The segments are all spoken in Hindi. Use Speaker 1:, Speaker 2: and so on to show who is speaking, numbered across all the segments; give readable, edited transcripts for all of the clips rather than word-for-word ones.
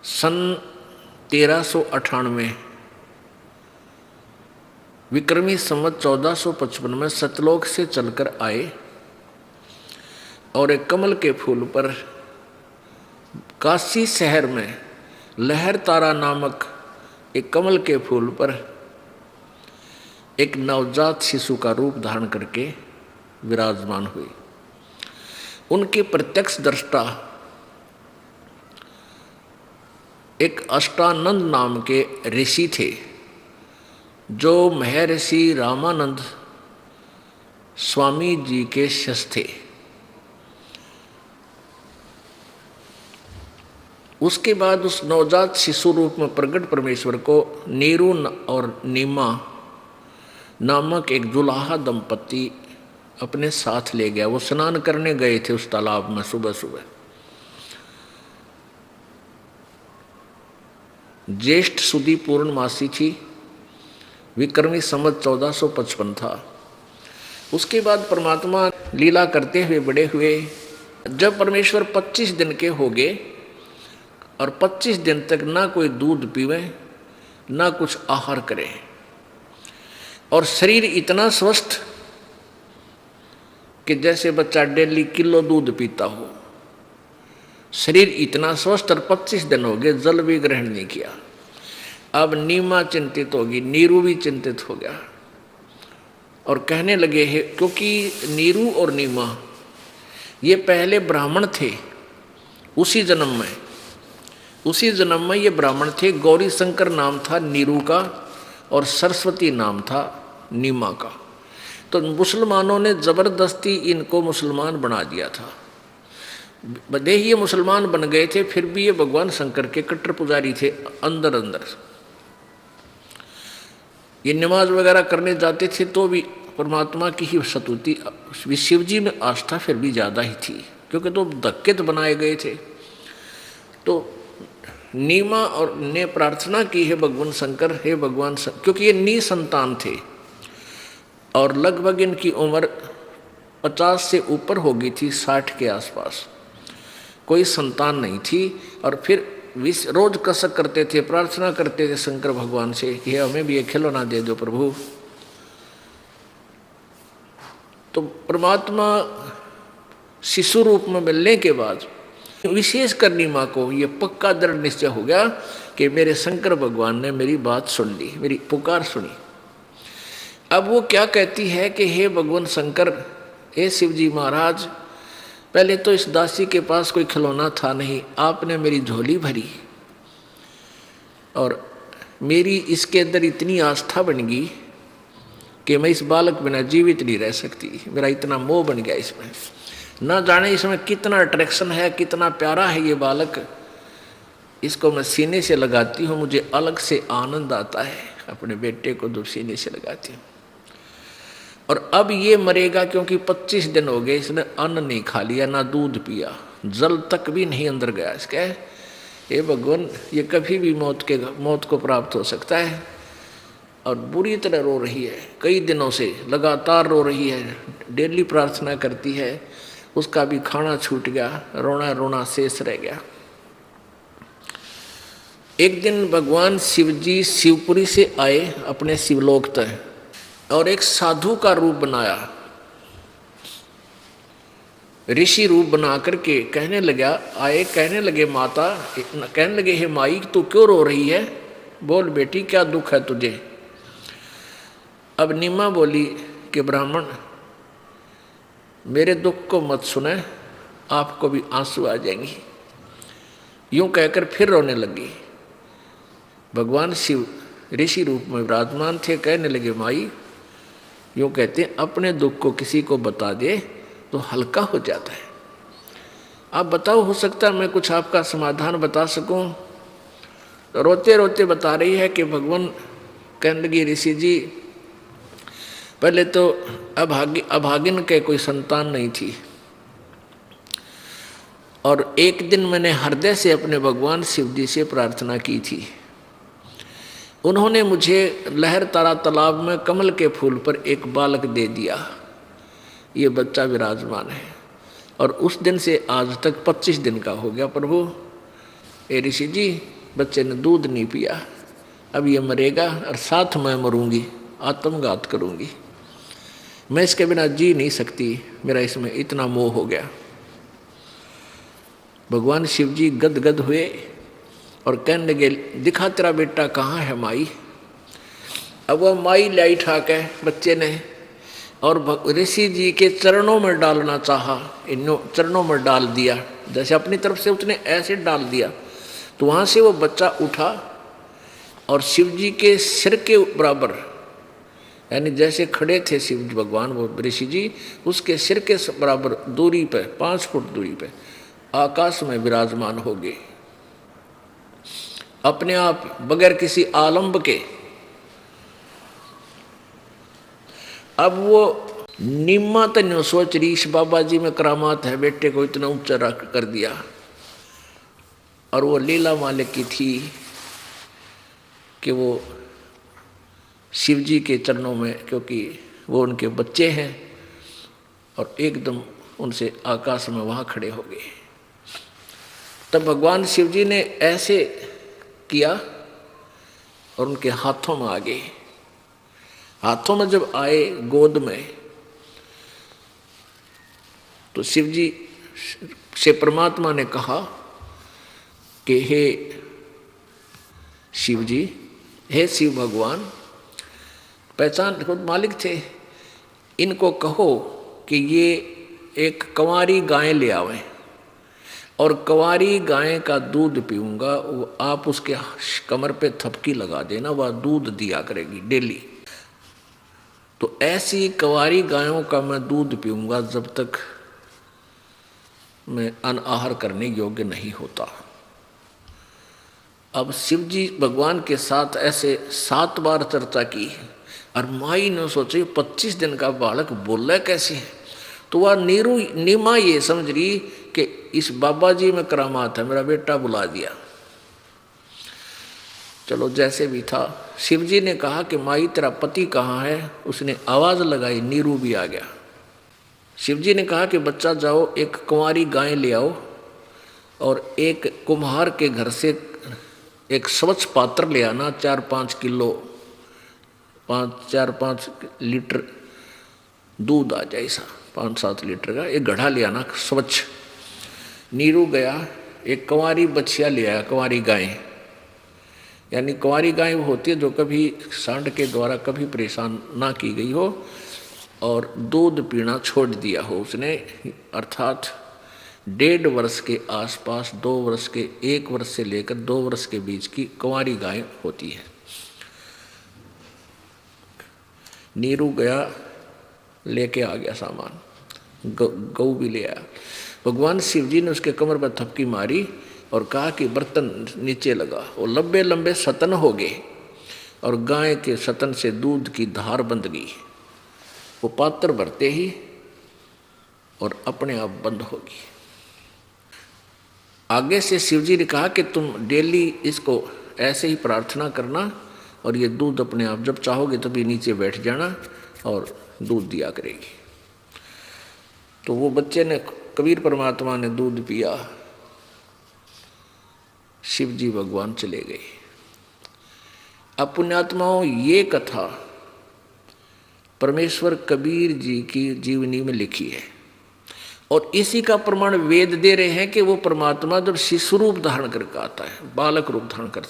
Speaker 1: सन 1398 विक्रमी संवत 1455 में सतलोक से चलकर आए और एक कमल के फूल पर काशी शहर में लहर तारा नामक एक कमल के फूल पर एक नवजात शिशु का रूप धारण करके विराजमान हुई। उनके प्रत्यक्ष दृष्टा एक अष्टानंद नाम के ऋषि थे, जो महर्षि रामानंद स्वामी जी के शिष्य थे। उसके बाद उस नवजात शिशु रूप में प्रकट परमेश्वर को नीरू और नीमा नामक एक दुल्हा दंपति अपने साथ ले गया। वो स्नान करने गए थे उस तालाब में सुबह सुबह। ज्येष्ठ सुदी पूर्णमासी थी, विक्रमी संवत 1455 था। उसके बाद परमात्मा लीला करते हुए बड़े हुए। जब परमेश्वर 25 दिन के हो गए और 25 दिन तक ना कोई दूध पीवे ना कुछ आहार करे और शरीर इतना स्वस्थ कि जैसे बच्चा डेली किलो दूध पीता हो, शरीर इतना स्वस्थ। और 25 दिन हो गए, जल भी ग्रहण नहीं किया। अब नीमा चिंतित होगी, नीरू भी चिंतित हो गया और कहने लगे हैं, क्योंकि नीरू और नीमा ये पहले ब्राह्मण थे। उसी जन्म में ये ब्राह्मण थे। गौरी शंकर नाम था नीरू का और सरस्वती नाम था नीमा का। तो मुसलमानों ने जबरदस्ती इनको मुसलमान बना दिया था। भले ही ये मुसलमान बन गए थे, फिर भी ये भगवान शंकर के कट्टर पुजारी थे। अंदर अंदर ये नमाज वगैरह करने जाते थे तो भी परमात्मा की ही स्तुति, शिव जी में आस्था फिर भी ज़्यादा ही थी, क्योंकि तो धक्के तो बनाए गए थे। तो नीमा और ने प्रार्थना की है भगवान शंकर, हे भगवान शंकर, क्योंकि ये निसंतान थे और लगभग इनकी उम्र 50 से ऊपर हो गई थी, 60 के आसपास। कोई संतान नहीं थी और फिर रोज कसक करते थे, प्रार्थना करते थे शंकर भगवान से कि हमें भी एक खिलौना दे दो प्रभु। तो परमात्मा शिशु रूप में मिलने के बाद विशेष कर नीमा को ये पक्का दृढ़ निश्चय हो गया कि मेरे शंकर भगवान ने मेरी बात सुन ली, मेरी पुकार सुनी। अब वो क्या कहती है कि हे भगवान शंकर, हे शिव जी महाराज, पहले तो इस दासी के पास कोई खिलौना था नहीं, आपने मेरी झोली भरी और मेरी इसके अंदर इतनी आस्था बन गई कि मैं इस बालक बिना जीवित नहीं रह सकती। मेरा इतना मोह बन गया इसमें, ना जाने इसमें कितना अट्रैक्शन है, कितना प्यारा है ये बालक। इसको मैं सीने से लगाती हूँ, मुझे अलग से आनंद आता है। अपने बेटे को दो सीने से लगाती हूँ। और अब ये मरेगा क्योंकि 25 दिन हो गए, इसने अन्न नहीं खा लिया, ना दूध पिया, जल तक भी नहीं अंदर गया इसके। ये भगवान, ये कभी भी मौत को प्राप्त हो सकता है। और बुरी तरह रो रही है, कई दिनों से लगातार रो रही है, डेली प्रार्थना करती है। उसका भी खाना छूट गया, रोना रोना शेष रह गया। एक दिन भगवान शिव जी शिवपुरी से आए अपने शिवलोक तक और एक साधु का रूप बनाया, ऋषि रूप बना करके कहने लगे माता, कहने लगे हे माई, तू क्यों रो रही है? बोल बेटी, क्या दुख है तुझे? अब नीमा बोली कि ब्राह्मण, मेरे दुख को मत सुने, आपको भी आंसू आ जाएंगे। यूं कहकर फिर रोने लगी। भगवान शिव ऋषि रूप में विराजमान थे, कहने लगे माई, यूं कहते हैं अपने दुख को किसी को बता दे तो हल्का हो जाता है। आप बताओ, हो सकता है मैं कुछ आपका समाधान बता सकूं। तो रोते रोते बता रही है कि भगवान, कहने लगी ऋषि जी, पहले तो अभागिन के कोई संतान नहीं थी और एक दिन मैंने हृदय से अपने भगवान शिव जी से प्रार्थना की थी। उन्होंने मुझे लहर तारा तालाब में कमल के फूल पर एक बालक दे दिया। ये बच्चा विराजमान है और उस दिन से आज तक 25 दिन का हो गया प्रभु। ए ऋषि जी, बच्चे ने दूध नहीं पिया, अब ये मरेगा और साथ मैं मरूंगी, आत्मघात करूंगी, मैं इसके बिना जी नहीं सकती, मेरा इसमें इतना मोह हो गया। भगवान शिव जी गदगद हुए और कहने लगे, दिखा तेरा बेटा कहाँ है माई। अब वह माई लाई ठाक है बच्चे ने, और ऋषि जी के चरणों में डालना चाहा, इन चरणों में डाल दिया, जैसे अपनी तरफ से उसने ऐसे डाल दिया, तो वहाँ से वो बच्चा उठा और शिव जी के सिर के बराबर, यानी जैसे खड़े थे शिव जी भगवान वो ऋषि जी, उसके सिर के बराबर दूरी पे, 5 फुट दूरी पे आकाश में विराजमान हो गए, अपने आप बगैर किसी आलंब के। अब वो निम्मा तन्यो सोच रही, इस बाबा जी में करामात है, बेटे को इतना ऊंचा रख कर दिया। और वो लीला मालिक की थी कि वो शिव जी के चरणों में, क्योंकि वो उनके बच्चे हैं, और एकदम उनसे आकाश में वहाँ खड़े हो गए। तब भगवान शिव जी ने ऐसे किया और उनके हाथों में आ गए। हाथों में जब आए गोद में, तो शिव जी से परमात्मा ने कहा कि हे शिव जी, हे शिव भगवान, पहचान खुद मालिक थे, इनको कहो कि ये एक कंवारी गाय ले आवें और कंवारी गाय का दूध पीऊंगा, वो आप उसके कमर पे थपकी लगा देना, वह दूध दिया करेगी डेली। तो ऐसी कंवारी गायों का मैं दूध पीऊंगा जब तक मैं अन्न आहार करने योग्य नहीं होता। अब शिव जी भगवान के साथ ऐसे 7 बार चर्चा की, और माई ने सोचे 25 दिन का बालक बोला कैसे, तो वह नीमा ये समझ रही कि इस बाबा जी में करामात है, मेरा बेटा बुला दिया। चलो जैसे भी था, शिव जी ने कहा कि माई तेरा पति कहाँ है, उसने आवाज़ लगाई, नीरू भी आ गया। शिव जी ने कहा कि बच्चा जाओ एक कुंवारी गाय ले आओ और एक कुम्हार के घर से एक स्वच्छ पात्र ले आना, 4-5 किलो 4-5 लीटर दूध आ जाए, ऐसा 5-7 लीटर का एक घड़ा ले आना स्वच्छ। नीरू गया, एक कुंवारी बछिया ले आया, कुंवारी गाय, यानी कुंवारी गाय वो होती है जो कभी सांड के द्वारा कभी परेशान ना की गई हो और दूध पीना छोड़ दिया हो उसने, अर्थात 1.5 वर्ष के आसपास, 2 वर्ष के 1 वर्ष से लेकर 2 वर्ष के बीच की कुंवारी गाय होती है। नीरू गया, लेके आ गया सामान, गऊ भी ले आया। भगवान शिव जी ने उसके कमर पर थपकी मारी और कहा कि बर्तन नीचे लगा। वो लंबे लंबे सतन हो गए और गाय के सतन से दूध की धार बंध गई। वो पात्र भरते ही और अपने आप बंद होगी। आगे से शिव जी ने कहा कि तुम डेली इसको ऐसे ही प्रार्थना करना और ये दूध अपने आप जब चाहोगे तभी नीचे बैठ जाना और दूध दिया करेगी। तो वो बच्चे ने, कबीर परमात्मा ने दूध पिया, शिव जी भगवान चले गए। अब पुण्यात्माओं, ये कथा परमेश्वर कबीर जी की जीवनी में लिखी है और इसी का प्रमाण वेद दे रहे हैं कि वो परमात्मा जब शिशु रूप धारण करके आता है, बालक रूप धारण कर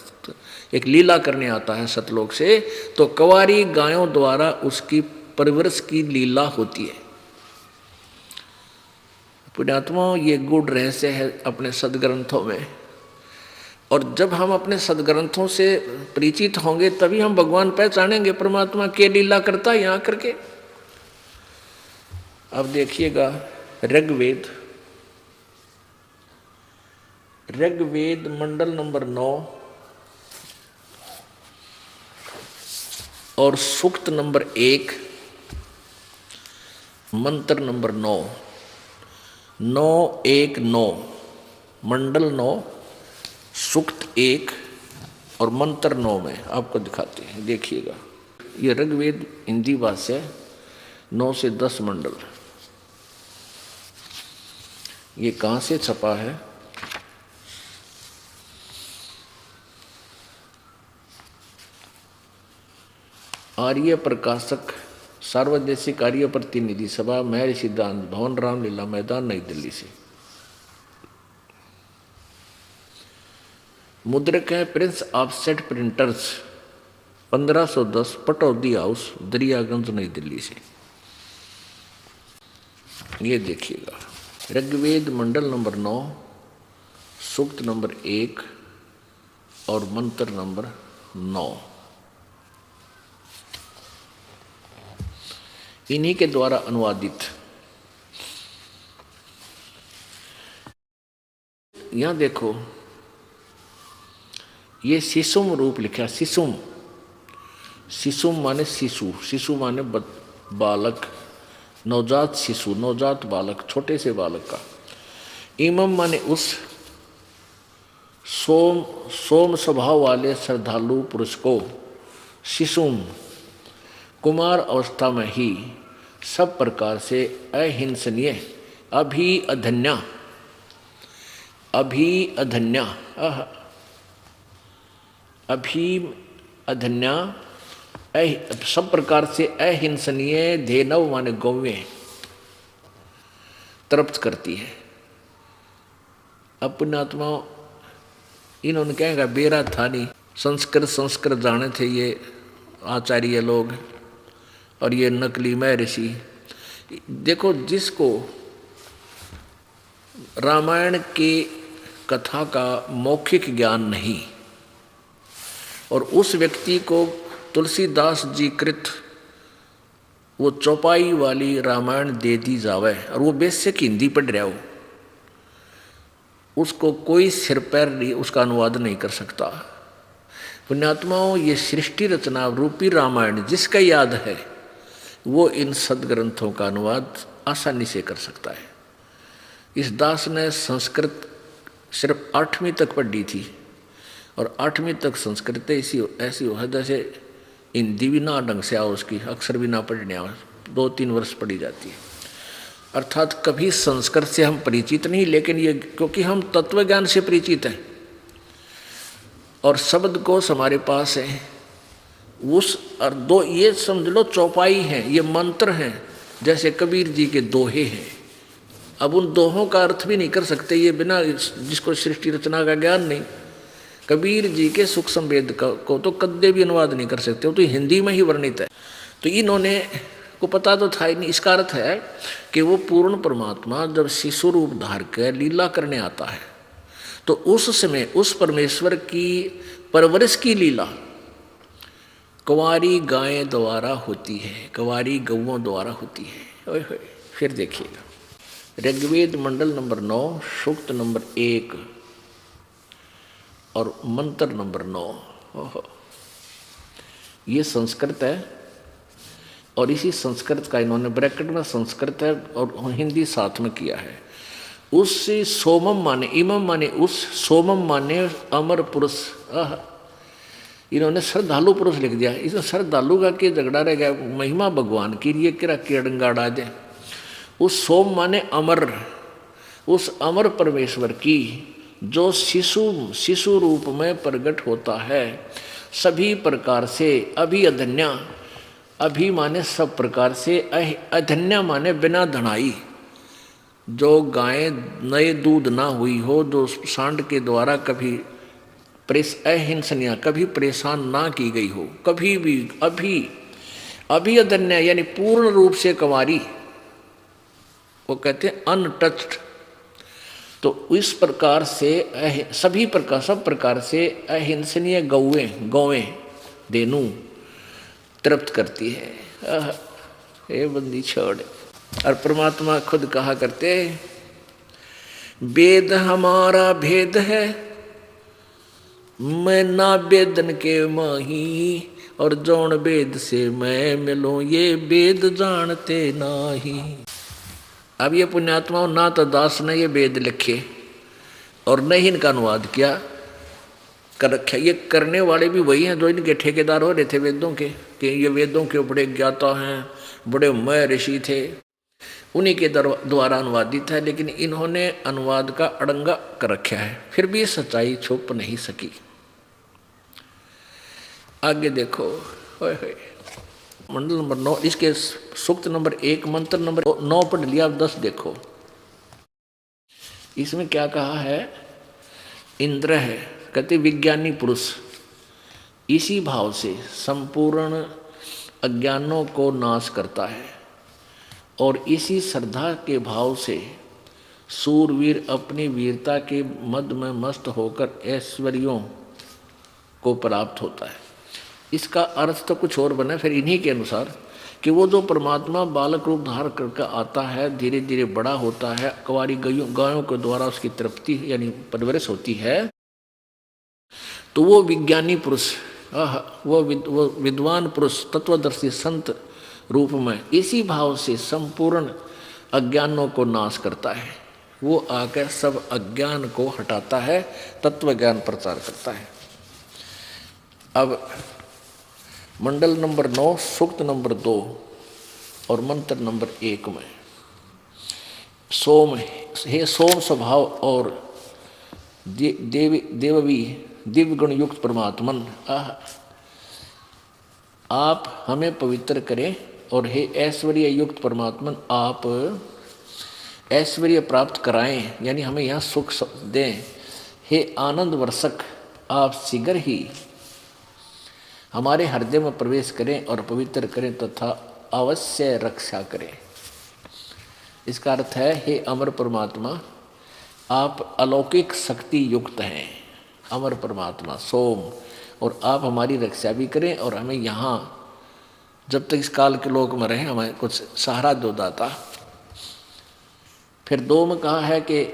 Speaker 1: एक लीला करने आता है सतलोक से, तो कुंवारी गायों द्वारा उसकी परवरिश की लीला होती है। पुण्यात्माओं, ये गूढ़ रहस्य है अपने सदग्रंथों में, और जब हम अपने सदग्रंथों से परिचित होंगे तभी हम भगवान पहचानेंगे परमात्मा के लीला करता है यहाँ करके। अब देखिएगा ऋग्वेद मंडल नंबर 9 और सूक्त नंबर 1 मंत्र नंबर 9 मंडल 9 सूक्त 1 और मंत्र 9 में आपको दिखाते हैं। देखिएगा, ये ऋग्वेद हिंदी भाषा है, 9 से 10 मंडल। ये कहाँ से छपा है? आर्य प्रकाशक सार्वदेशिक आर्य प्रतिनिधि सभा महर्षि सिद्धांत भवन रामलीला मैदान नई दिल्ली से। मुद्रक है Prince offset printers 1510 Pataudi house Daryaganj नई दिल्ली से। ये देखिएगा ऋग्वेद मंडल नंबर 9 सूक्त नंबर 1 और मंत्र नंबर 9 इन्हीं के द्वारा अनुवादित। यहां देखो ये शिशुम रूप लिखा। शिशुम, शिशुम माने शिशु, शिशु माने बालक, नवजात शिशु, नवजात बालक, छोटे से बालक का। इमम माने उस सोम स्वभाव वाले श्रद्धालु पुरुष को। शिशुम कुमार अवस्था में ही सब प्रकार से अहिंसनीय अभिअधन्या सब प्रकार से अहिंसनीय धेनव माने गौवें तृप्त करती है। अपने आत्मा इन्होंने कहेगा बेरा था नहीं, संस्कृत जाने थे ये आचार्य लोग और ये नकली महर्षि। देखो जिसको रामायण की कथा का मौखिक ज्ञान नहीं और उस व्यक्ति को तुलसीदास जी कृत वो चौपाई वाली रामायण दे दी जावे और वो बेसिक हिंदी पढ़ रहा हो, उसको कोई सिर पैर नहीं, उसका अनुवाद नहीं कर सकता। पुण्यात्माओं, ये सृष्टि रचना रूपी रामायण जिसका याद है वो इन सदग्रंथों का अनुवाद आसानी से कर सकता है। इस दास ने संस्कृत सिर्फ 8वीं तक पढ़ी थी और 8वीं तक संस्कृत ऐसी हो है जैसे हिंदी भी ना ढंग से आओ, उसकी अक्षर भी ना पढ़ने आओ, 2-3 वर्ष पढ़ी जाती है। अर्थात कभी संस्कृत से हम परिचित नहीं, लेकिन ये क्योंकि हम तत्व ज्ञान से परिचित हैं और शब्दकोश हमारे पास है, उस और दो ये समझ लो चौपाई हैं, ये मंत्र हैं, जैसे कबीर जी के दोहे हैं। अब उन दोहों का अर्थ भी नहीं कर सकते ये बिना जिसको सृष्टि रचना का ज्ञान नहीं। कबीर जी के सुख संवेद को तो कद्दे भी अनुवाद नहीं कर सकते, वो तो हिंदी में ही वर्णित है। तो इन्होंने को पता तो था ही नहीं। इसका अर्थ है कि वो पूर्ण परमात्मा जब शिशु रूप धार कर लीला करने आता है तो उस समय उस परमेश्वर की परवरिश की लीला कुंवारी गायें द्वारा होती है, कुंवारी गौओं द्वारा होती है। ओए होए, फिर देखिएगा ऋग्वेद मंडल नंबर 9 सूक्त नंबर 1 और मंत्र नंबर 9। ये संस्कृत है और इसी संस्कृत का इन्होंने ब्रैकेट में संस्कृत है और हिंदी साथ में किया है। उससे सोमम माने इमम माने उस, सोमम माने अमर पुरुष। इन्होंने श्रद्धालु पुरुष लिख दिया। इसमें श्रद्धालु का क्या झगड़ा रह गया, महिमा भगवान की ये किरा किड़ंगाड़ा दे। उस सोम माने अमर, उस अमर परमेश्वर की जो शिशु रूप में प्रकट होता है, सभी प्रकार से अभिअधन्या, अभि माने सब प्रकार से, अधन्या माने बिना धनाई, जो गाय नए दूध ना हुई हो, जो सांड के द्वारा कभी अहिंसनिया कभी परेशान ना की गई हो, कभी भी अभिअधन्या यानी पूर्ण रूप से कुंवारी, वो कहते हैं अनटच्ड। तो इस प्रकार से सब प्रकार से अहिंसनीय गौवें देनू तृप्त करती है। ये बंदी छोड़। और परमात्मा खुद कहा करते, वेद हमारा भेद है, मैं ना वेदन के माही, और जौन वेद से मैं मिलूं ये वेद जानते नाही। अब ये पुण्यात्माओं ना तो दास ने ये वेद लिखे और न ही इनका अनुवाद किया कर रखा। ये करने वाले भी वही हैं जो इनके ठेकेदार हो रहे थे वेदों के, कि ये वेदों के बड़े ज्ञाता हैं, बड़े महर्षि थे, उन्हीं के द्वारा अनुवादित है। लेकिन इन्होंने अनुवाद का अड़ंगा कर रखा है, फिर भी सच्चाई छुप नहीं सकी। आगे देखो, होए होए। मंडल नंबर 9, इसके सूक्त नंबर 1 मंत्र नंबर 9 पढ़ लिया। अब 10 देखो, इसमें क्या कहा है। इंद्र है, कहते विज्ञानी पुरुष इसी भाव से संपूर्ण अज्ञानों को नाश करता है और इसी श्रद्धा के भाव से सूरवीर अपनी वीरता के मद में मस्त होकर ऐश्वर्यों को प्राप्त होता है। इसका अर्थ तो कुछ और बना फिर इन्हीं के अनुसार कि वो जो परमात्मा बालक रूप धारण करके आता है, धीरे धीरे बड़ा होता है, कुंवारी गायों के द्वारा उसकी तृप्ति यानी परवरिश होती है, तो वो विज्ञानी पुरुष, वो विद्वान पुरुष, तत्वदर्शी संत रूप में इसी भाव से संपूर्ण अज्ञानों को नाश करता है। वो आकर सब अज्ञान को हटाता है, तत्व ज्ञान प्रचार करता है। अब मंडल नंबर 9 सूक्त नंबर 2 और मंत्र नंबर 1 में सोम, हे सोम स्वभाव और देववी दिव्य गुण युक्त परमात्मन, आप हमें पवित्र करें, और हे ऐश्वर्य युक्त परमात्मन, आप ऐश्वर्य प्राप्त कराएं, यानी हमें यहाँ सुख दें। हे आनंद वर्षक, आप शीघ्र ही हमारे हृदय में प्रवेश करें और पवित्र करें तथा अवश्य रक्षा करें। इसका अर्थ है, हे अमर परमात्मा, आप अलौकिक शक्ति युक्त हैं, अमर परमात्मा सोम, और आप हमारी रक्षा भी करें और हमें यहाँ जब तक इस काल के लोक में रहें हमें कुछ सहारा दो दाता। फिर 2 में कहा है कि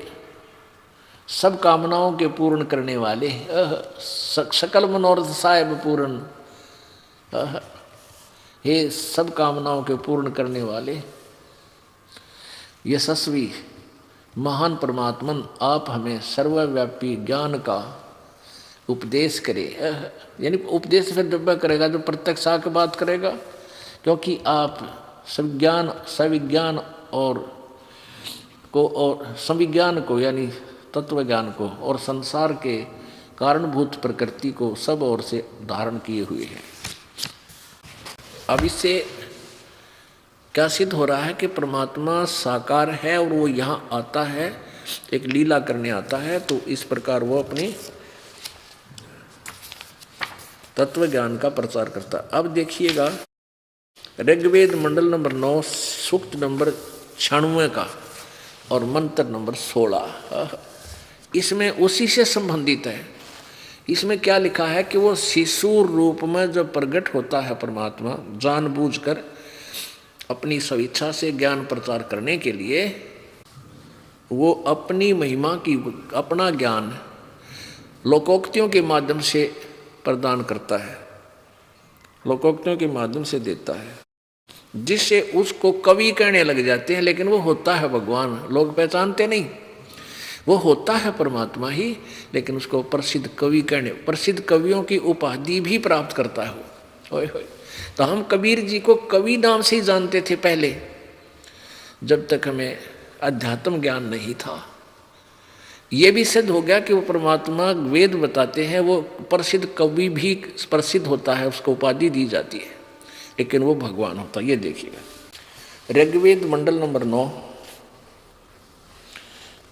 Speaker 1: सब कामनाओं के पूर्ण करने वाले, सकल मनोरथ साहेब पूर्ण, हे सब कामनाओं के पूर्ण करने वाले यशस्वी महान परमात्मन, आप हमें सर्वव्यापी ज्ञान का उपदेश करे। यानी उपदेश फिर जब करेगा जो प्रत्यक्ष आके बात करेगा, क्योंकि आप सविज्ञान और संविज्ञान को यानी तत्व ज्ञान को और संसार के कारणभूत प्रकृति को सब ओर से धारण किए हुए हैं। अब इससे क्या सिद्ध हो रहा है कि परमात्मा साकार है और वो यहाँ आता है, एक लीला करने आता है, तो इस प्रकार वो अपनी तत्व ज्ञान का प्रचार करता है। अब देखिएगा ऋग्वेद मंडल नंबर 9 सूक्त नंबर 96 का और मंत्र नंबर 16, इसमें उसी से संबंधित है। इसमें क्या लिखा है कि वो शिशु रूप में जब प्रकट होता है परमात्मा, जानबूझकर अपनी स्वेच्छा से ज्ञान प्रचार करने के लिए, वो अपनी महिमा की अपना ज्ञान लोकोक्तियों के माध्यम से प्रदान करता है, लोकोक्तियों के माध्यम से देता है, जिससे उसको कवि कहने लग जाते हैं। लेकिन वो होता है भगवान, लोग पहचानते नहीं, वो होता है परमात्मा ही, लेकिन उसको प्रसिद्ध कवि कहने, प्रसिद्ध कवियों की उपाधि भी प्राप्त करता है वो। होय होय। तो हम कबीर जी को कवि नाम से ही जानते थे पहले, जब तक हमें अध्यात्म ज्ञान नहीं था। ये भी सिद्ध हो गया कि वो परमात्मा, वेद बताते हैं, वो प्रसिद्ध कवि भी प्रसिद्ध होता है, उसको उपाधि दी जाती है, लेकिन वो भगवान होता है। ये देखिएगा ऋग्वेद मंडल नंबर 9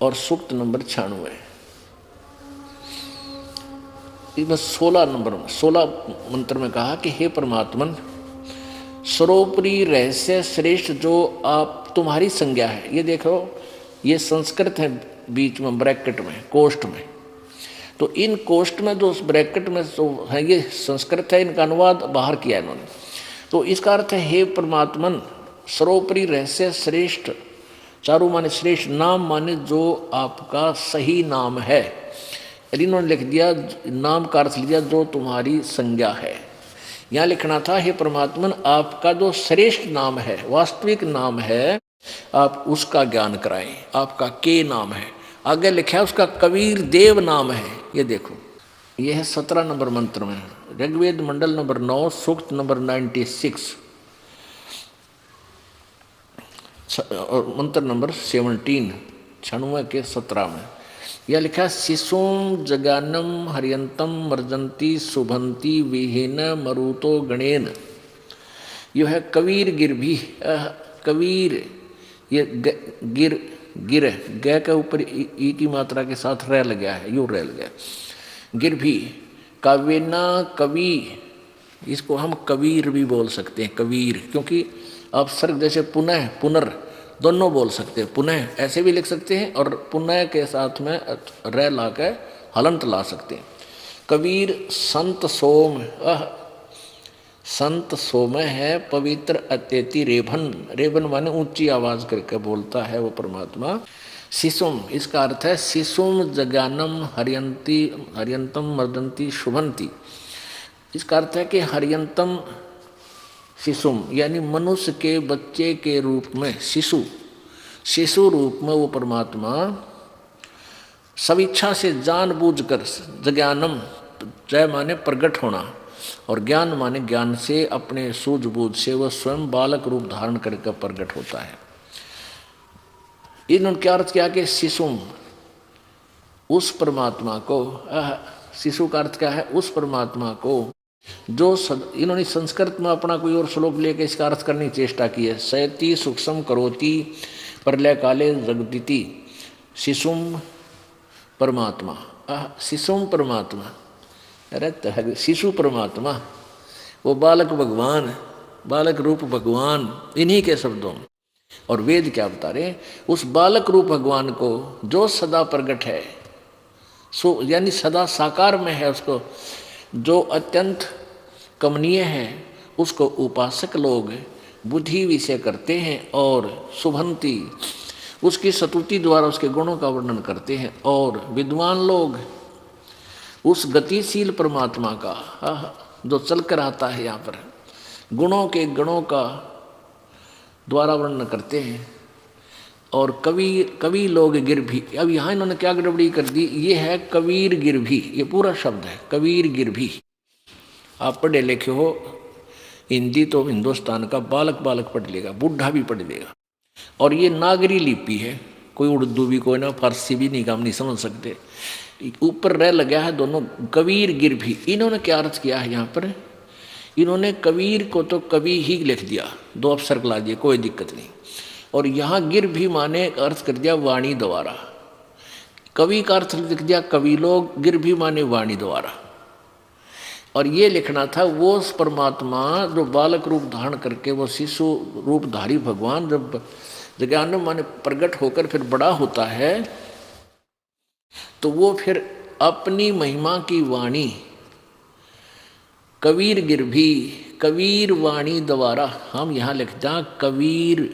Speaker 1: और सूक्त नंबर 96, इसमें 16 मंत्र में कहा कि हे परमात्मन, सर्वोपरि रहस्य श्रेष्ठ जो आप तुम्हारी संज्ञा है। ये देखो, ये संस्कृत है बीच में ब्रैकेट में, कोष्ठ में, तो इन कोष्ठ में जो ब्रैकेट में जो है ये संस्कृत है, इनका अनुवाद बाहर किया इन्होंने। तो इसका अर्थ है, हे परमात्मन, सर्वोपरि रहस्य श्रेष्ठ, चारों माने श्रेष्ठ, नाम माने जो आपका सही नाम है। इन्होंने लिख दिया, नाम का अर्थ लिया जो तुम्हारी संज्ञा है। यहाँ लिखना था, हे परमात्मन, आपका जो श्रेष्ठ नाम है, वास्तविक नाम है, आप उसका ज्ञान कराएं। आपका के नाम है, आगे लिखा है उसका कबीर देव नाम है। ये देखो, यह है 17 नंबर मंत्र में, ऋग्वेद मंडल नंबर 9 सूक्त नंबर 96 और मंत्र नंबर 17, 96 के 17 में यह लिखा है, शिशुम जगानम हरियंतम मर्जंती शुभंती विहीन मरुतो गणेन। यो है कबीर गिर भी। कबीर ये गिर गिर ग के ऊपर ई की मात्रा के साथ रह लग गया है, यूँ रह लग गया। गिर भी काव्यना कवि, इसको हम कबीर भी बोल सकते हैं, कबीर, क्योंकि आप सर्ग जैसे पुनः पुनर दोनों बोल सकते हैं। पुनः ऐसे भी लिख सकते हैं और पुनः के साथ में रह ला के हलंत ला सकते हैं। कबीर संत सोम, संत सोमय है पवित्र अत्यति रेभन, रेभन माने ऊंची आवाज करके बोलता है वो परमात्मा। शिशुम, इसका अर्थ है शिशुम जज्ञानम हरियंती हरियंतम मर्दंती शुभंती। इसका अर्थ है कि हरियंतम शिशुम यानी मनुष्य के बच्चे के रूप में, शिशु शिशु रूप में वो परमात्मा स्वेच्छा से जानबूझकर, जज्ञानम जय माने प्रकट होना और ज्ञान माने ज्ञान से, अपने सूझबूझ से वह स्वयं बालक रूप धारण करके प्रकट होता है। इन्होंने क्या अर्थ किया कि शिशुम, उस परमात्मा को, शिशु का अर्थ क्या है, उस परमात्मा को जो इन्होंने संस्कृत में अपना कोई और श्लोक लेकर इसका अर्थ करने की चेष्टा की है। सयति सूक्ष्म करोति प्रलय काले जगदिति, शिशुम परमात्मा, शिशुम परमात्मा, अरे शिशु परमात्मा, वो बालक भगवान, बालक रूप भगवान, इन्हीं के शब्दों में। और वेद क्या बता रहे, उस बालक रूप भगवान को जो सदा प्रकट है, सो यानी सदा साकार में है, उसको जो अत्यंत कमनीय है, उसको उपासक लोग बुद्धि विषय करते हैं और शुभंती उसकी स्तुति द्वारा उसके गुणों का वर्णन करते हैं। और विद्वान लोग उस गतिशील परमात्मा का, जो चल कर आता है यहाँ पर, गणों का द्वारा वर्णन करते हैं। और कवि लोग गिर भी, अब यहाँ इन्होंने क्या गड़बड़ी कर दी, ये है कबीर गिर भी, ये पूरा शब्द है कबीर गिर भी। आप पढ़े लिखे हो हिंदी तो हिंदुस्तान का बालक बालक पढ़ लेगा, बूढ़ा भी पढ़ लेगा। और ये नागरी लिपि है, कोई उर्दू भी कोई ना फारसी भी नहीं, काम नहीं समझ सकते। ऊपर रह लगा है दोनों, कबीर गिर भी। इन्होंने क्या अर्थ किया है यहाँ पर, इन्होंने कबीर को तो कवि ही लिख दिया, दो अक्षर ला दिए, कोई दिक्कत नहीं। और यहाँ गिर भी माने अर्थ कर दिया वाणी द्वारा, कवि का अर्थ लिख दिया कवि लोग, गिर भी माने वाणी द्वारा। और ये लिखना था वो परमात्मा जो बालक रूप धारण करके वो शिशु रूपधारी भगवान जब ज्ञान माने प्रकट होकर फिर बड़ा होता है, तो वो फिर अपनी महिमा की वाणी कबीर गिर भी, कबीर वाणी द्वारा, हम यहाँ लिखते हैं कबीर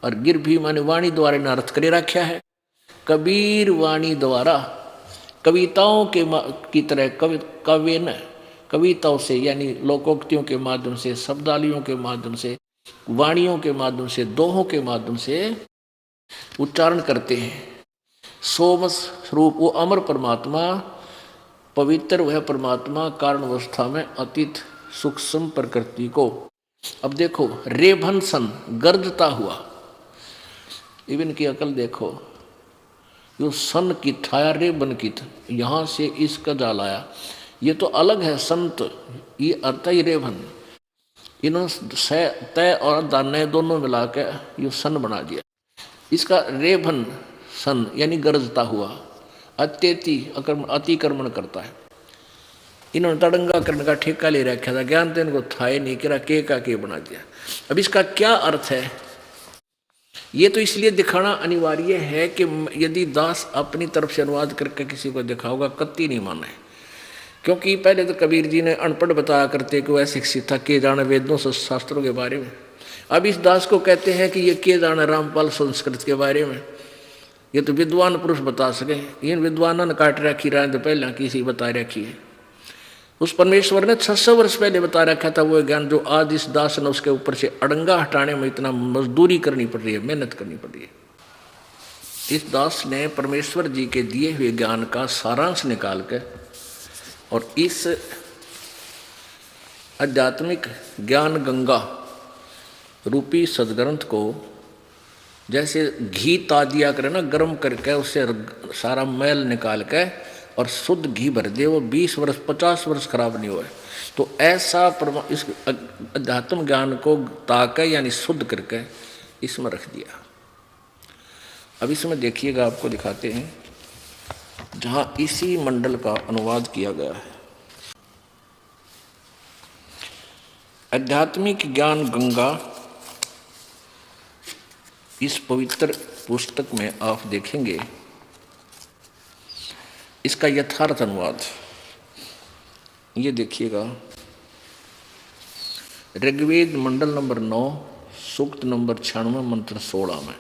Speaker 1: और गिर भी माने वाणी द्वारा ने अर्थ करे रखा है। कबीर वाणी द्वारा, कविताओं के की तरह कवि न कविताओं से यानी लोकोक्तियों के माध्यम से, शब्दावलियों के माध्यम से, वाणियों के माध्यम से, दोहों के माध्यम से उच्चारण करते हैं। सोम स्वरूप वो अमर परमात्मा, पवित्र वह परमात्मा कारण अवस्था में अतीत सूक्ष्म प्रकृति को। अब देखो रेभन सन, गर्जता हुआ, इवन की अकल देखो, यो सन की ठाया रेबन की, यहाँ से इसका जाल आया, ये तो अलग है संत, ये अर्थ ही रेभन। इन्होंने तय और दाने दोनों मिला के ये सन बना दिया। इसका रेभन सन यानी गरजता हुआ, अत्यति अतिक्रमण करता है। इन्होंने तड़ंगा करने का ठेका ले रखा था, ज्ञान तो इनको था ही नहीं, करा के का के बना दिया। अब इसका क्या अर्थ है, ये तो इसलिए दिखाना अनिवार्य है कि यदि दास अपनी तरफ से अनुवाद करके किसी को दिखाओगा कत्ती नहीं माना है। क्योंकि पहले तो कबीर जी ने अनपढ़ बताया करते कि वह शिक्षित था, के जाने वेदों शास्त्रों के बारे में। अब इस दास को कहते हैं कि ये के जाने रामपाल संस्कृत के बारे में, ये तो विद्वान पुरुष बता सके। इन विद्वानों ने काट रखी राय तो पहले किसी बता रखी है। उस परमेश्वर ने 600 वर्ष पहले बता रखा था वो ज्ञान, जो आज इस दास ने उसके ऊपर से अड़ंगा हटाने में इतना मजदूरी करनी पड़ रही है, मेहनत करनी पड़ रही है। इस दास ने परमेश्वर जी के दिए हुए ज्ञान का सारांश निकाल कर और इस आध्यात्मिक ज्ञान गंगा रूपी सदग्रंथ को जैसे घी ताजिया करे ना, गर्म करके उससे सारा मैल निकाल के और शुद्ध घी भर दे, वो 20 वर्ष 50 वर्ष खराब नहीं हुआ। तो ऐसा इस अध्यात्म ज्ञान को ताके यानी शुद्ध करके इसमें रख दिया। अब इसमें देखिएगा, आपको दिखाते हैं जहां इसी मंडल का अनुवाद किया गया है। आध्यात्मिक ज्ञान गंगा, इस पवित्र पुस्तक में आप देखेंगे इसका यथार्थ अनुवाद। ये देखिएगा, ऋग्वेद मंडल नंबर 9 सूक्त नंबर 96 मंत्र 16 में,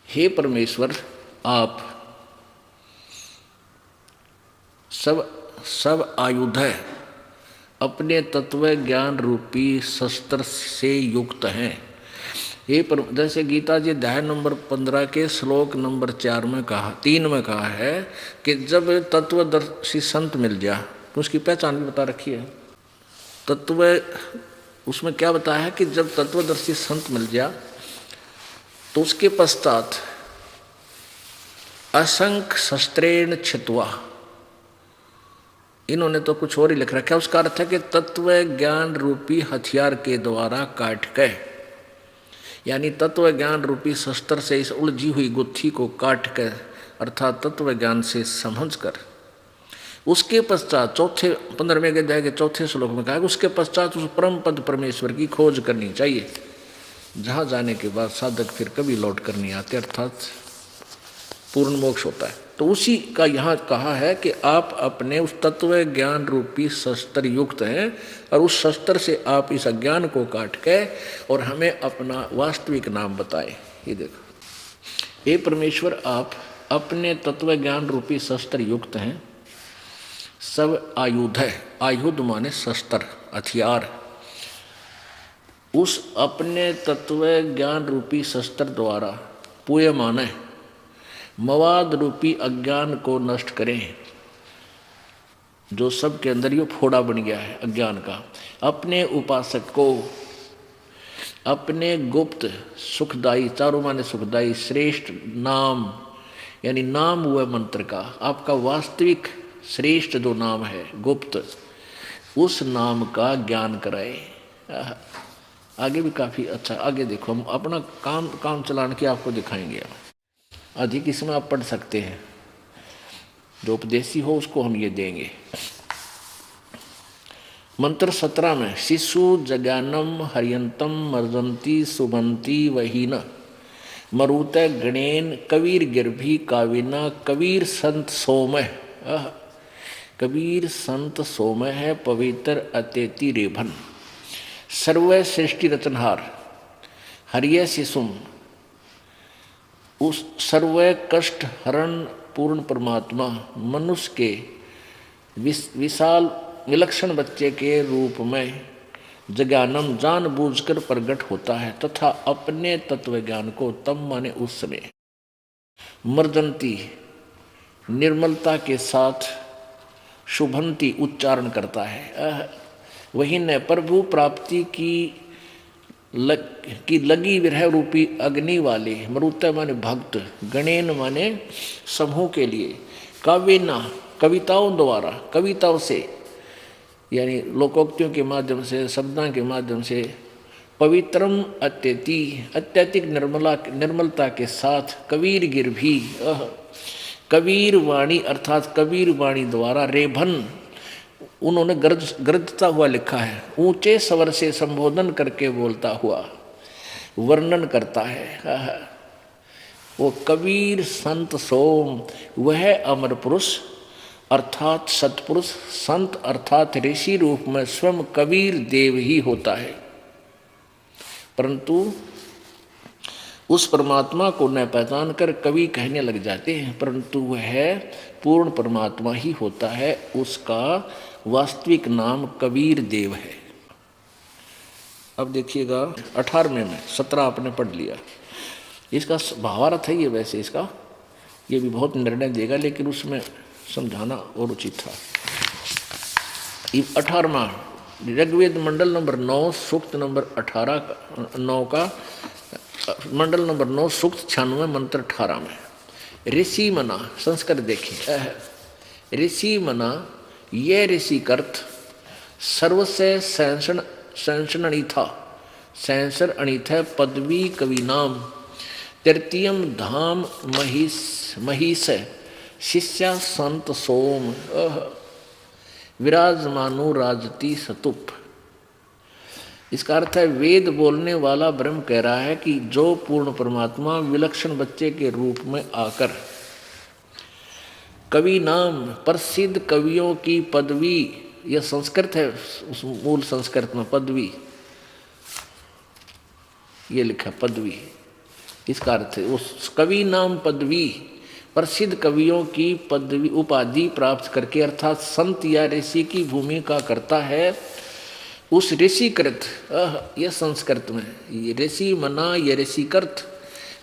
Speaker 1: हे परमेश्वर, आप सब आयुध अपने तत्व ज्ञान रूपी शस्त्र से युक्त हैं। ये जैसे गीता जी अध्याय नंबर 15 के श्लोक नंबर 3 में कहा है कि जब तत्वदर्शी संत मिल जाए तो उसकी पहचान भी बता रखी है। तत्व उसमें क्या बताया है कि जब तत्वदर्शी संत मिल जाए तो उसके पश्चात असंख्य शस्त्रेण छित्वा, इन्होंने तो कुछ और ही लिख रखा है। उसका अर्थ है कि तत्व ज्ञान रूपी हथियार के द्वारा काट के, यानी तत्व ज्ञान रूपी शस्त्र से इस उलझी हुई गुत्थी को काट कर, अर्थात तत्व ज्ञान से समझकर, उसके पश्चात 15वें अध्याय के 4 श्लोक में कहा है उसके पश्चात उस परम पद परमेश्वर की खोज करनी चाहिए, जहाँ जाने के बाद साधक फिर कभी लौट कर नहीं आते, अर्थात पूर्ण मोक्ष होता है। तो उसी का यहाँ कहा है कि आप अपने उस तत्व ज्ञान रूपी शस्त्र युक्त हैं और उस शस्त्र से आप इस अज्ञान को काट के और हमें अपना वास्तविक नाम बताएं। ये देखो, हे परमेश्वर, आप अपने तत्व ज्ञान रूपी शस्त्र युक्त हैं। सब आयुध है, आयुध माने शस्त्र, हथियार। उस अपने तत्व ज्ञान रूपी शस्त्र द्वारा पूय माने मवाद रूपी अज्ञान को नष्ट करें, जो सबके अंदर ये फोड़ा बन गया है अज्ञान का। अपने उपासक को अपने गुप्त सुखदायी, चारों माने सुखदायी, श्रेष्ठ नाम, यानी नाम हुआ मंत्र का, आपका वास्तविक श्रेष्ठ जो नाम है गुप्त, उस नाम का ज्ञान कराए। आगे भी काफ़ी अच्छा, आगे देखो, हम अपना काम चलाने के आपको दिखाएंगे। अधिक इसमें आप पढ़ सकते हैं, जो उपदेशी हो उसको हम ये देंगे। मंत्र 17 में, शिशु जगानम हरियंतम मर्जंती सुबंती वहीन मरुत गणेन कबीर गिरभी काविना कबीर संत सोमय। कबीर संत सोमय है पवित्र अतेति रेभन, सर्व सृष्टि रचनहार हरिय शिशुम, उस सर्व कष्ट हरण पूर्ण परमात्मा मनुष्य के विशाल विलक्षण बच्चे के रूप में जज्ञानम जानबूझकर प्रकट होता है तथा अपने तत्व ज्ञान को तम माने उस समय मर्जंती निर्मलता के साथ शुभंती उच्चारण करता है। वही न प्रभु प्राप्ति की लगी विरह रूपी अग्नि वाले, मरुता माने भक्त, गणेन माने समूह के लिए, काव्यना कविताओं द्वारा, कविताओं से यानी लोकोक्तियों के माध्यम से, शब्दों के माध्यम से, पवित्रम अत्यधिक निर्मलता के साथ कबीर गिर भी, कबीर वाणी अर्थात कबीर वाणी द्वारा रेभन, उन्होंने गरजता हुआ लिखा है, ऊंचे स्वर से संबोधन करके बोलता हुआ वर्णन करता है। वो कबीर संत सोम, वह अमर पुरुष अर्थात सतपुरुष, संत अर्थात ऋषि रूप में स्वयं कबीर देव ही होता है, परंतु उस परमात्मा को न पहचान कर कवि कहने लग जाते हैं, परंतु वह पूर्ण परमात्मा ही होता है। उसका वास्तविक नाम कबीर देव है। अब देखिएगा 18वें में, 17 आपने पढ़ लिया, इसका भावार्थ है ये, वैसे इसका ये भी बहुत निर्णय देगा, लेकिन उसमें समझाना और उचित था। 18वां ऋग्वेद मंडल नंबर 9 सूक्त नंबर 9 का मंडल नंबर 9 सूक्त 96 मंत्र 18 में, ऋषि मना, संस्कृत देखिए, ऋषि मना ये ऋषि कर्थ सर्वसे सैंसणिथा, सैंसर अणिथ पदवी कवि नाम तृतीयम धाम महिष शिष्या संत सोम विराजमानु राजती सतुप। इसका अर्थ है वेद बोलने वाला ब्रह्म कह रहा है कि जो पूर्ण परमात्मा विलक्षण बच्चे के रूप में आकर कवि नाम प्रसिद्ध कवियों की पदवी, यह संस्कृत है, उस मूल संस्कृत में पदवी ये लिखा पदवी, इसका अर्थ है उस कवि नाम पदवी प्रसिद्ध कवियों की पदवी उपाधि प्राप्त करके अर्थात संत या ऋषि की भूमिका करता है उस ऋषिकृत, यह संस्कृत में ये ऋषि मना ये ऋषिकृत,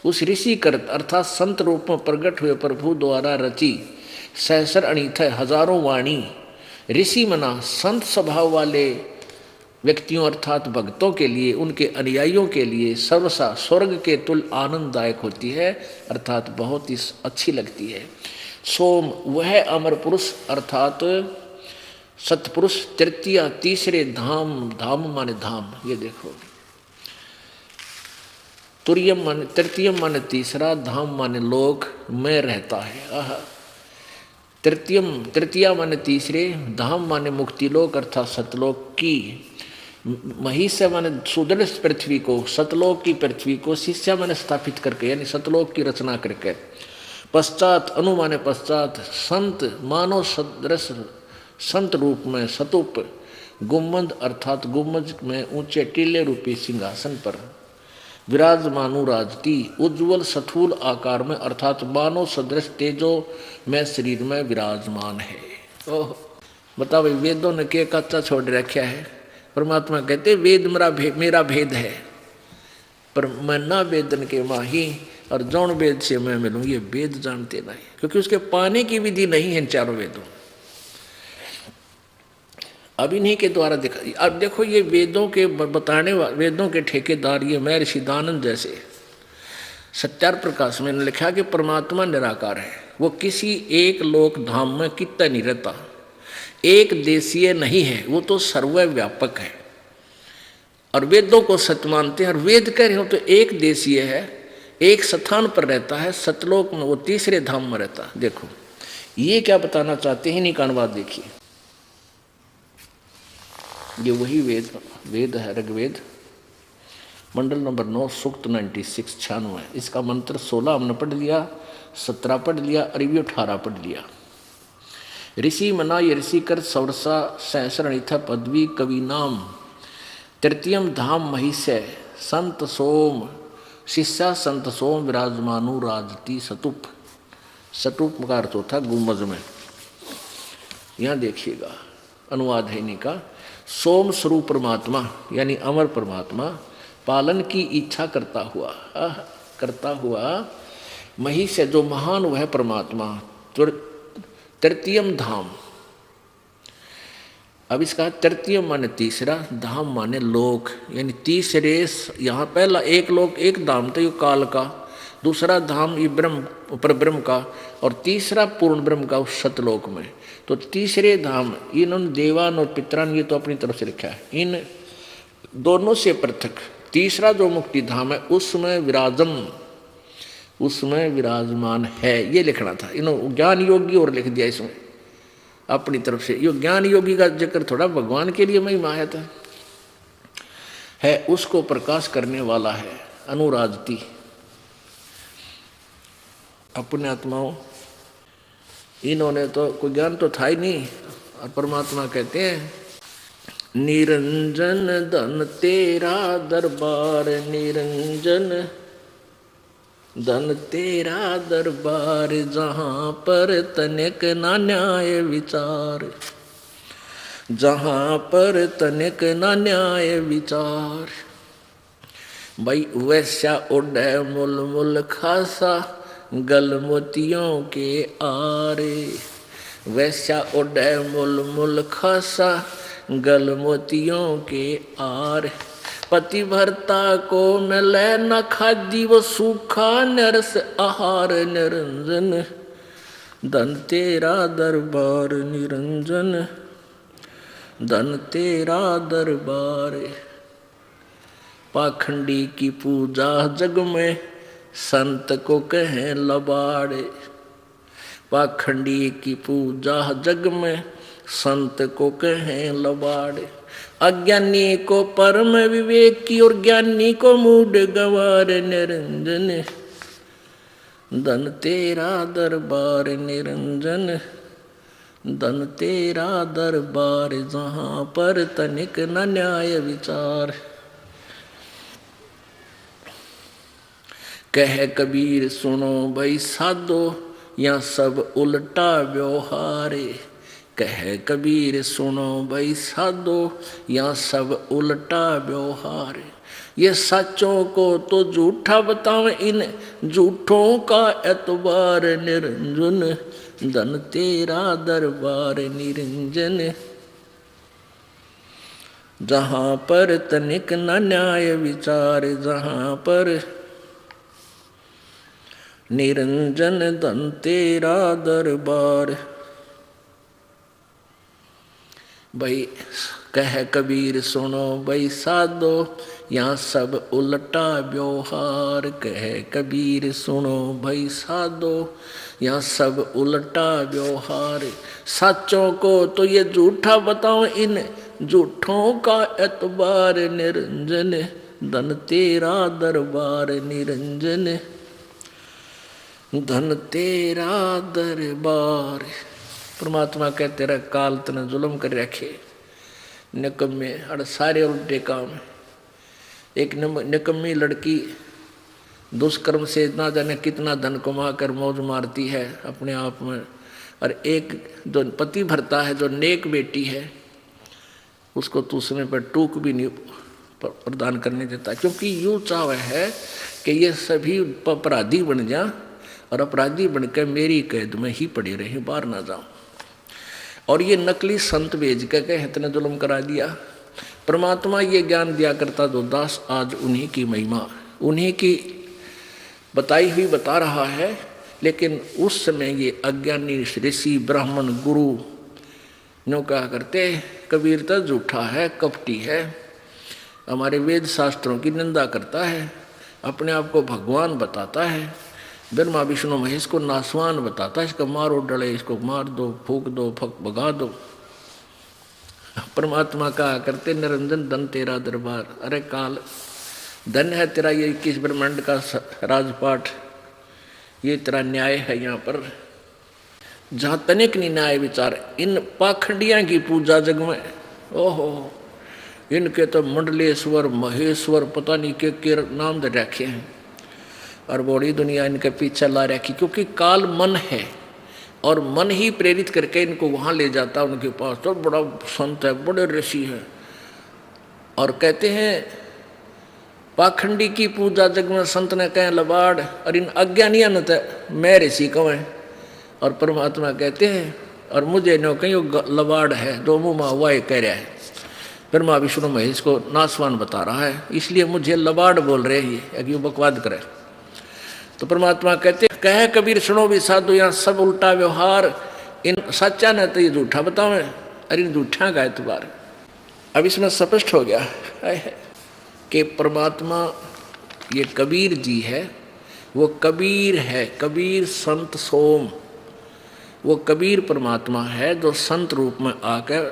Speaker 1: उस ऋषिकृत अर्थात संत रूप में प्रकट हुए प्रभु द्वारा रची सहस्र अणिथ हजारों वाणी, ऋषि मना संत स्वभाव वाले व्यक्तियों अर्थात भक्तों के लिए, उनके अनुयायियों के लिए सर्वसा स्वर्ग के तुल्य आनंददायक होती है, अर्थात बहुत ही अच्छी लगती है। सोम वह अमर पुरुष अर्थात सतपुरुष, तृतीय तीसरे धाम, धाम माने धाम, ये देखो तुर्यम माने तृतीयम माने तीसरा, धाम माने लोक में रहता है। तृतीया माने तीसरे, धाम माने मुक्ति लोक अर्थात सतलोक की, महिष माने सुदृढ़ पृथ्वी को, सतलोक की पृथ्वी को, शिष्या माने स्थापित करके यानी सतलोक की रचना करके, पश्चात अनु माने पश्चात, संत मानव सदृश संत रूप में, सतुप गुम्मद अर्थात गुम्मज में ऊंचे टीले रूपी सिंहासन पर, विराजमानु राजती उज्ज्वल सथूल आकार में अर्थात मानव सदृश तेजो में शरीर में विराजमान है। ओह बताओ भाई, वेदों ने क्या कच्चा छोड़ रखा है। परमात्मा कहते वेद मेरा भेद है, पर मैं ना वेदन के माही और जौन वेद से मैं मिलूँ, ये वेद जानते नहीं, क्योंकि उसके पाने की विधि नहीं है चारों वेदों। अब इन्हीं के द्वारा देखा, अब देखो ये वेदों के बताने वाले, वेदों के ठेकेदार ये महर्षि दानंद जैसे सत्यार प्रकाश में लिखा कि परमात्मा निराकार है, वो किसी एक लोक धाम में कितना नहीं रहता, एक देशीय नहीं है, वो तो सर्वव्यापक है। और वेदों को सत्य मानते हैं, और वेद कह रहे हो तो एक देशीय है, एक स्थान पर रहता है सतलोक में, वो तीसरे धाम में रहता है। देखो ये क्या बताना चाहते हैं, इन्हीं का अनुवाद देखिए। ये वही वेद है, ऋग्वेद मंडल नंबर 9 सूक्त 96 96। इसका मंत्र 16 हमने पढ़ लिया, 17 पढ़ लिया और ये 18 पढ़ लिया। ऋषि मना ये ऋषि कर सौरसा सहस्रणिथा पदवी कवि नाम तृतीयम धाम महिष्य संत सोम शिष्या संत सोम विराजमानु राजती सतुप। सतुप का अर्थ होता गुम्बज में। यहाँ देखिएगा अनुवाद है इन्हीं का। सोम स्वरूप परमात्मा यानी अमर परमात्मा पालन की इच्छा करता हुआ महिष जो महान वह परमात्मा तृतीयम धाम। अब इसका तृतीयम माने तीसरा, धाम माने लोक, यानी तीसरे। यहाँ पहला एक लोक एक धाम तो ये काल का, दूसरा धाम ये ब्रह्म पर ब्रह्म का, और तीसरा पूर्ण ब्रह्म का उस सतलोक में। तो तीसरे धाम इन्होंने देवान और पितरान ये तो अपनी तरफ से लिखा है, इन दोनों से पृथक तीसरा जो मुक्ति धाम है उसमें विराजमान है, ये लिखना था। इन्होंने ज्ञान योगी और लिख दिया इसमें अपनी तरफ से। ये ज्ञान योगी का जिक्र थोड़ा भगवान के लिए महिमा है, उसको प्रकाश करने वाला है अनुराजती। अपने आत्माओं इन्होंने तो कोई ज्ञान तो था ही नहीं, और परमात्मा कहते हैं निरंजन धन तेरा दरबार, निरंजन धन तेरा दरबार, जहाँ पर तनिक ना न्याय विचार, जहाँ पर तनिक ना न्याय विचार। भाई वैश्या उड़े मुल मुल खासा, गल मोतियों के आरे। वैश्या उड़े मुल मुल खासा, गल मोतियों के आर। पतिव्रता को मिले न खादी वो सूखा नरस आहार निरंजन, धन तेरा दरबार निरंजन, धन तेरा दरबार। पाखंडी की पूजा जग में संत को कहें लबाड़े, पाखंडी की पूजा जग में संत को कहें लबाड़े। अज्ञानी को परम विवेक की और ज्ञानी को मूड गंवार निरंजन, धन तेरा दरबार निरंजन, धन तेरा दरबार, जहाँ पर तनिक न न्याय विचार। कह कबीर सुनो भाई साधो, या सब उल्टा व्यवहार। कह कबीर सुनो भाई साधो, या सब उल्टा व्यवहार। ये सच्चों को तो झूठा बतावे, इन झूठों का एतबार निरंजन, धन तेरा दरबार निरंजन, जहाँ पर तनिक न न्याय विचार, जहाँ पर निरंजन, धन तेरा दरबार। भाई कह कबीर सुनो भाई साधो, यहाँ सब उल्टा व्यवहार। कह कबीर सुनो भाई साधो, यहाँ सब उल्टा व्यवहार। सच्चों को तो ये झूठा बताओ, इन झूठों का एतबार निरंजन, धन तेरा दरबार निरंजन, धन तेरा दरबार। परमात्मा कहते तेरा काल तने जुल्म कर रखे, निकम्मे अड़ सारे उल्टे काम। एक निकम्मी लड़की दुष्कर्म से ना जाने कितना धन कमा कर मौज मारती है अपने आप में, और एक जो पति भरता है, जो नेक बेटी है, उसको तो समय पर टूक भी नहीं प्रदान करने देता, क्योंकि यूँ चाह है कि ये सभी अपराधी बन जा और अपराधी बनकर मेरी कैद में ही पड़े रहे, बाहर ना जाऊं। और ये नकली संत भेज कर इतने जुल्म करा दिया। परमात्मा ये ज्ञान दिया करता तो दास आज उन्हीं की महिमा, उन्हीं की बताई हुई बता रहा है। लेकिन उस समय ये अज्ञानी ऋषि ब्राह्मण गुरु नो कहा करते कबीर तो झूठा है, कपटी है, हमारे वेद शास्त्रों की निंदा करता है, अपने आप को भगवान बताता है, ब्रह्मा विष्णु महेश को नासवान बताता है, इसको मारो डले, इसको मार दो, फूक दो, फक भगा दो। परमात्मा कहा करते निरंजन, धन तेरा दरबार। अरे काल धन है तेरा ये 21 ब्रह्मांड का राजपाट, ये तेरा न्याय है यहाँ पर, जहाँ तनिक नहीं न्याय विचार। इन पाखंडिया की पूजा जग में, ओहो, इनके तो मंडलेश्वर महेश्वर पता नहीं के नाम दे रखे हैं, और बड़ी दुनिया इनके पीछे ला रखी, क्योंकि काल मन है और मन ही प्रेरित करके इनको वहाँ ले जाता है उनके पास। तो बड़ा संत है, बड़े ऋषि है, और कहते हैं पाखंडी की पूजा जग में संत ने कहें लबाड़, और इन अज्ञानिया ने तो मैं ऋषि कहें। और परमात्मा कहते हैं और मुझे नो कहीं लबाड़ है, दो मुँह माँ हुआ कह रहा है। ब्रह्मा विष्णु महेश को नासवान बता रहा है, इसलिए मुझे लबाड़ बोल रहे हैं, कि बकवाद करे। तो परमात्मा कहते कह कबीर सुनो भी साधु, यहाँ सब उल्टा व्यवहार। इन सच्चा न तो ये झूठा बतावे, अरे इन झूठा का एतबार। अब इसमें स्पष्ट हो गया कि परमात्मा ये कबीर जी है, वो कबीर है, कबीर संत सोम, वो कबीर परमात्मा है जो संत रूप में आकर,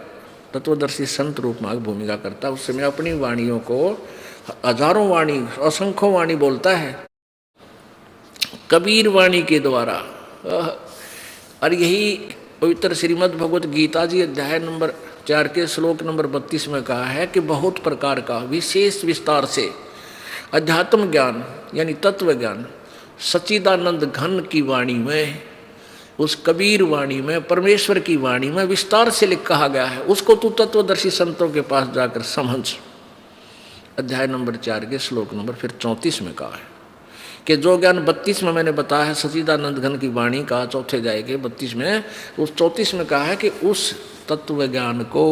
Speaker 1: तत्वदर्शी संत रूप में आकर भूमिका करता है। उस समय अपनी वाणियों को हजारों वाणी, असंख्यों वाणी बोलता है कबीर वाणी के द्वारा। और यही पवित्र श्रीमद् भगवत गीता जी अध्याय नंबर 4 के श्लोक नंबर 32 में कहा है कि बहुत प्रकार का विशेष विस्तार से अध्यात्म ज्ञान यानी तत्व ज्ञान सच्चिदानंद घन की वाणी में, उस कबीर वाणी में, परमेश्वर की वाणी में विस्तार से लिख कहा गया है। उसको तू तत्वदर्शी संतों के पास जाकर समझ। अध्याय नंबर 4 के श्लोक नंबर फिर 34 में कहा है कि जो ज्ञान 32 में मैंने बताया है सच्चिदानंद घन की वाणी का, चौथे अध्याय के 32 में, उस 34 में कहा है कि उस तत्व ज्ञान को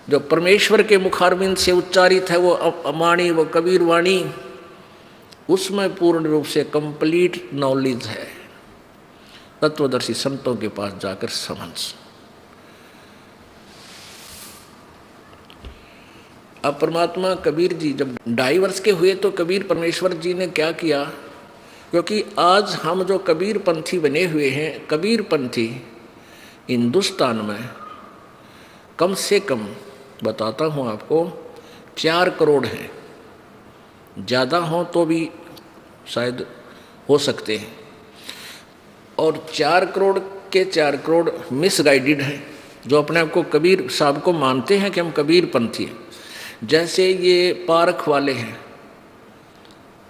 Speaker 1: जो परमेश्वर के मुखारविंद से उच्चारित है वो अमाणी व कबीर वाणी, उसमें पूर्ण रूप से कंप्लीट नॉलेज है। तत्वदर्शी संतों के पास जाकर समझ। अब परमात्मा कबीर जी जब 2.5 वर्ष के हुए तो कबीर परमेश्वर जी ने क्या किया, क्योंकि आज हम जो कबीर पंथी बने हुए हैं, कबीर पंथी हिंदुस्तान में कम से कम बताता हूँ आपको 4 करोड़ हैं, ज़्यादा हों तो भी शायद हो सकते हैं। और 4 करोड़ के 4 करोड़ मिसगाइडेड हैं, जो अपने आप को कबीर साहब को मानते हैं कि हम कबीर पंथी हैं। जैसे ये पारख वाले हैं,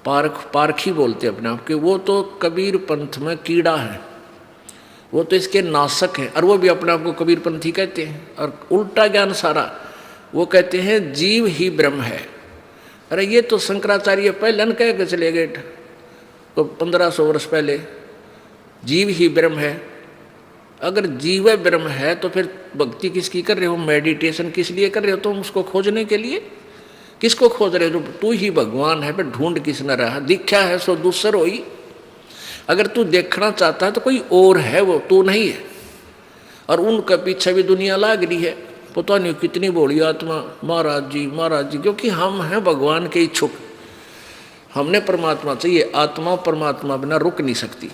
Speaker 1: पारखी बोलते हैं अपने आप के, वो तो कबीर पंथ में कीड़ा है, वो तो इसके नाशक हैं, और वो भी अपने आप को कबीर पंथी कहते हैं। और उल्टा ज्ञान सारा, वो कहते हैं जीव ही ब्रह्म है। अरे ये तो शंकराचार्य पहले न कह के चले गए, तो 1500 वर्ष पहले जीव ही ब्रह्म है। अगर जीव ब्रह्म है तो फिर भक्ति किसकी कर रहे हो, मेडिटेशन किस लिए कर रहे हो तुम, उसको खोजने के लिए। किसको खोज रहे हो, तू ही भगवान है, फिर ढूंढ किस न रहा, दिखा है सो दूसर होई। अगर तू देखना चाहता है तो कोई और है, वो तू नहीं है। और उनके पीछे भी दुनिया लाग रही है, पता नहीं कितनी बोली आत्मा, महाराज जी, क्योंकि हम हैं भगवान के इच्छुक, हमने परमात्मा चाहिए। आत्मा परमात्मा बिना रुक नहीं सकती।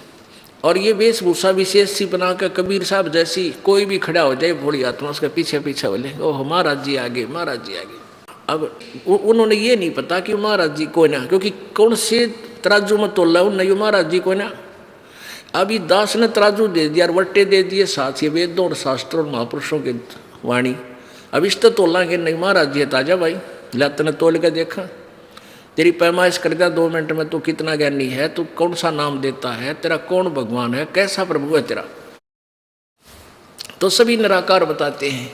Speaker 1: और ये वेशभूषा विशेष सी बनाकर कबीर साहब जैसी कोई भी खड़ा हो जाए, भोली आत्मा उसके पीछे पीछे बोले ओह महाराज जी आगे, महाराज जी आगे। अब उन्होंने ये नहीं पता कि महाराज जी कोई ना, क्योंकि कौन से तराजू में तोला नहीं महाराज जी कोई ना। अभी दास ने तराजू दे दिया और वट्टे दे दिए साथ, ये वेदों और शास्त्रों और महापुरुषों के वाणी। अब इस तो तोलांगे नहीं, महाराज जी है ताजा भाई, लत ने तोल के देखा, तेरी पैमाइश कर दिया 2 मिनट में, तू कितना ज्ञानी है, तू कौन सा नाम देता है, तेरा कौन भगवान है, कैसा प्रभु है तेरा। तो सभी निराकार बताते हैं।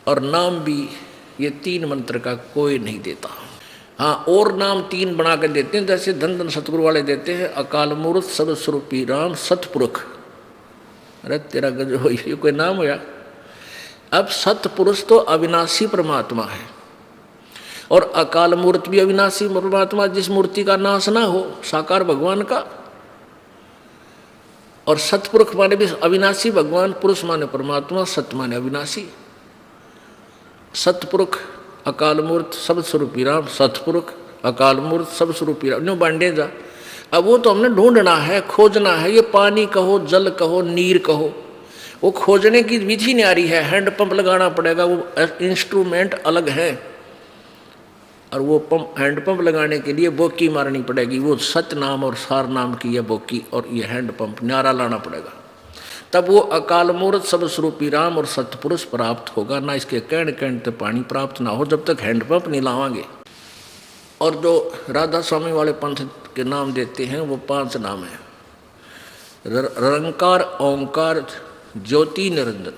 Speaker 1: और नाम भी ये 3 मंत्र का कोई नहीं देता। हाँ, और नाम 3 बना कर देते हैं, जैसे धन धन सतगुरु वाले देते हैं, अकाल मूर्त सर्वस्वरूपी राम सतपुरुष। अरे तेरा गजो, ये कोई नाम होया। अब सतपुरुष तो अविनाशी परमात्मा है, और अकाल मूर्त भी अविनाशी परमात्मा, जिस मूर्ति का नाश ना हो, साकार भगवान का। और सतपुरुष माने भी अविनाशी भगवान, पुरुष माने परमात्मा, सत माने अविनाशी। सतपुरुष अकाल मूर्त सब स्वरूपी राम, सतपुरुष अकाल मूर्त सब स्वरूपी राम, नो बांटे जा। अब वो तो हमने ढूंढना है, खोजना है। ये पानी कहो, जल कहो, नीर कहो, वो खोजने की विधि नहीं आ रही है। हैंडपंप लगाना पड़ेगा, वो इंस्ट्रूमेंट अलग है। और वो हैंडपंप लगाने के लिए बोकी मारनी पड़ेगी, वो सत नाम और सार नाम की ये बोकी और ये हैंडपंप नारा लाना पड़ेगा, तब वो अकाल मूर्त सब स्वरूपी राम और सतपुरुष प्राप्त होगा। ना इसके कहने तो पानी प्राप्त ना हो जब तक हैंडपंप नहीं लावांगे। और जो राधा स्वामी वाले पंथ के नाम देते हैं वो 5 नाम है, रंकार, ओंकार, ज्योति, निरंजन,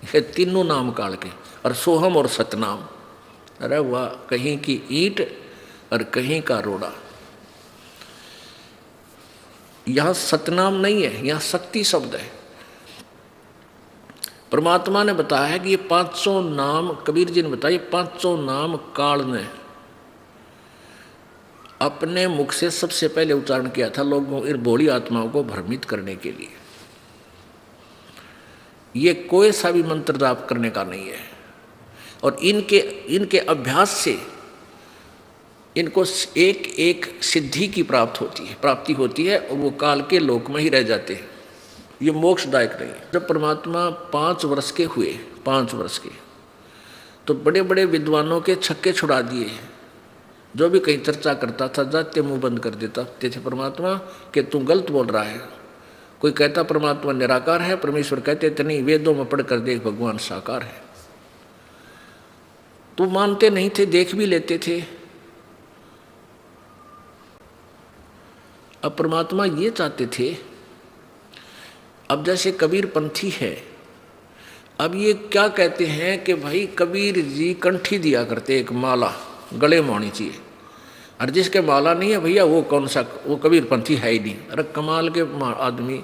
Speaker 1: ये तीनों नाम काल के। और सोहम और सतनाम। अरे वाह, कहीं की ईंट और कहीं का रोड़ा। यहां सतनाम नहीं है, यहां शक्ति शब्द है। परमात्मा ने बताया है कि ये 500 नाम, कबीर जी ने बताया, 500 नाम काल ने अपने मुख से सबसे पहले उच्चारण किया था, लोगों, इन भोली आत्माओं को भ्रमित करने के लिए। ये कोई सा भी मंत्र जाप करने का नहीं है। और इनके अभ्यास से इनको एक एक सिद्धि की प्राप्ति होती है और वो काल के लोक में ही रह जाते हैं। ये मोक्षदायक नहीं है। जब परमात्मा 5 वर्ष के हुए, 5 वर्ष के, तो बड़े बड़े विद्वानों के छक्के छुड़ा दिए। जो भी कहीं चर्चा करता था जाते मुंह बंद कर देता थे परमात्मा कि तू गलत बोल रहा है। कोई कहता परमात्मा निराकार है, परमेश्वर कहते थे नहीं, वेदों में पढ़ कर देख भगवान साकार है। तो मानते नहीं थे, देख भी लेते थे। अब परमात्मा ये चाहते थे, अब जैसे कबीर पंथी है, अब ये क्या कहते हैं कि भाई कबीर जी कंठी दिया करते, एक माला गले में होनी चाहिए, और जिसके माला नहीं है भैया वो कौन सा, वो कबीर पंथी है ही नहीं। अरे कमाल के आदमी,